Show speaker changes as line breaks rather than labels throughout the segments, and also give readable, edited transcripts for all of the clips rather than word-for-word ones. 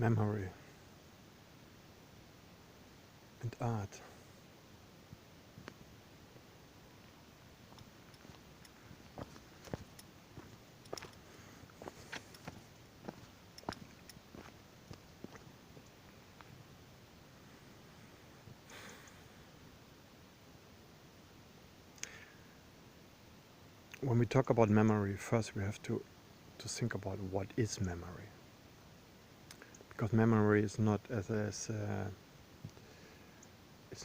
memory and art. When we talk about memory, first we have to think about what is memory. Because memory is not it's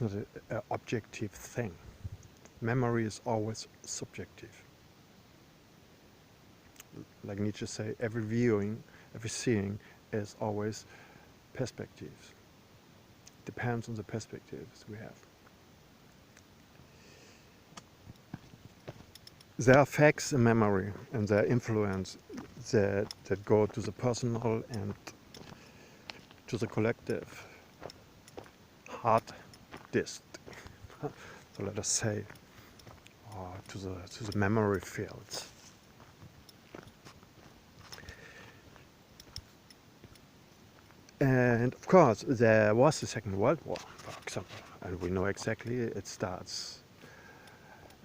not an objective thing. Memory is always subjective. Like Nietzsche say, every viewing, every seeing is always perspectives. Depends on the perspectives we have. There are facts in memory and their influence that go to the personal and to the collective hard disk. So let us say, to the memory fields. And of course, there was the Second World War, for example, and we know exactly it starts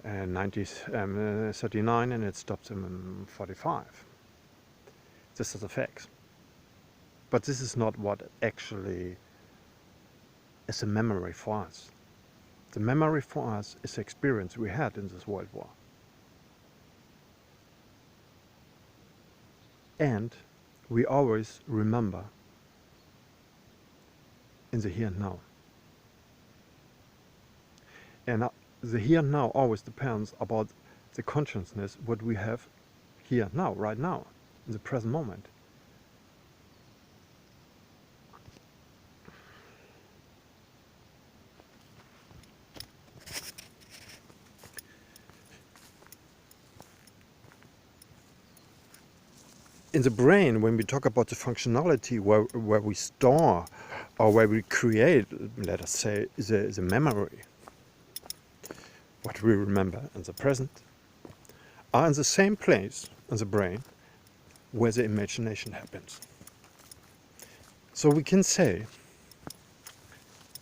in 1939 and it stops in 1945. This is the facts. But this is not what actually is a memory for us. The memory for us is the experience we had in this World War. And we always remember in the here and now. And the here and now always depends about the consciousness what we have here now, right now, in the present moment. In the brain, when we talk about the functionality where we store or where we create, let us say, the memory, what we remember in the present, are in the same place in the brain where the imagination happens. So we can say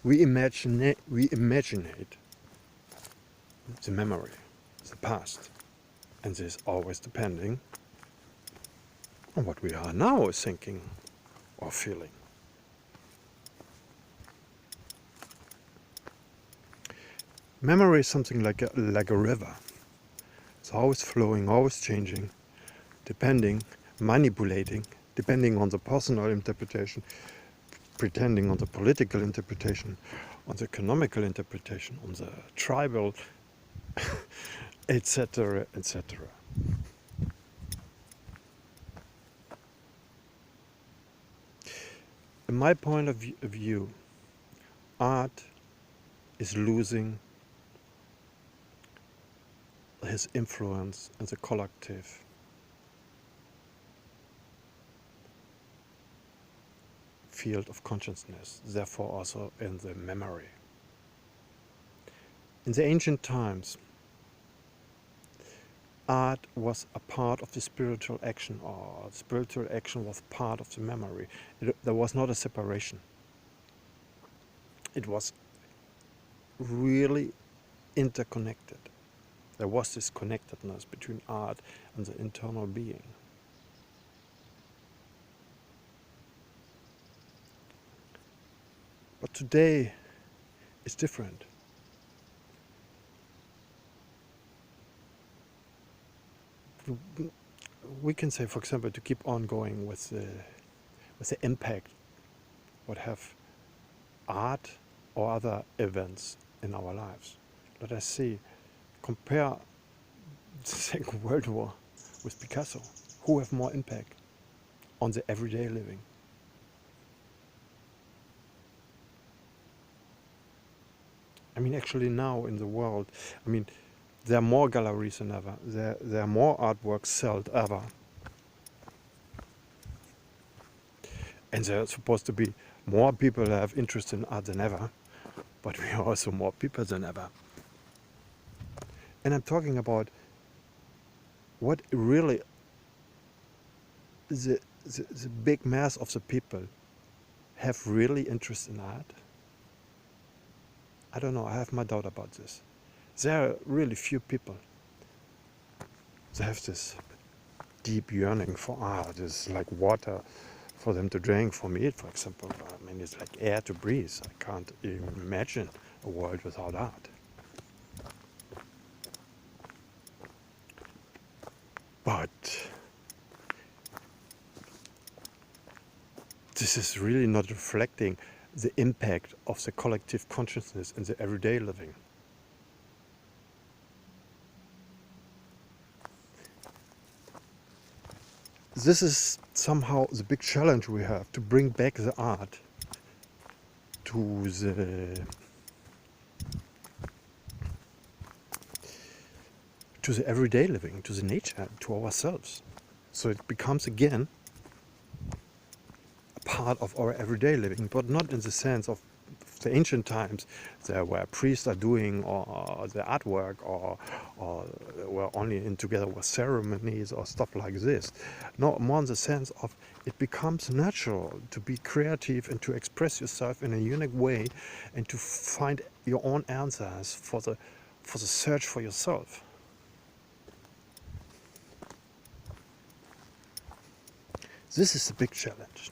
we imaginate the memory, the past, and this is always depending on what we are now thinking or feeling. Memory is something like a river. It's always flowing, always changing, manipulating, depending on the personal interpretation, pretending on the political interpretation, on the economical interpretation, on the tribal, etc., etc. In my point of view, art is losing his influence in the collective. Field of consciousness, therefore also in the memory. In the ancient times, art was a part of the spiritual action, or spiritual action was part of the memory. There was not a separation. It was really interconnected. There was this connectedness between art and the internal being. But today is different. We can say, for example, to keep on going with the impact what have art or other events in our lives. Let us see, compare the Second World War with Picasso. Who have more impact on the everyday living? I mean, actually now in the world, I mean, there are more galleries than ever. There are more artworks sold ever. And there are supposed to be more people that have interest in art than ever. But we are also more people than ever. And I'm talking about what really the big mass of the people have really interest in art? I don't know, I have my doubt about this. There are really few people that have this deep yearning for art. It's like water for them to drink. For me, for example, I mean, it's like air to breathe. I can't even imagine a world without art. But this is really not reflecting the impact of the collective consciousness in the everyday living. This is somehow the big challenge we have, to bring back the art to the everyday living, to the nature, to ourselves. So it becomes again a part of our everyday living, but not in the sense of the ancient times there where priests are doing or the artwork or were only in together with ceremonies or stuff like this. No, more in the sense of it becomes natural to be creative and to express yourself in a unique way and to find your own answers for the search for yourself. This is the big challenge.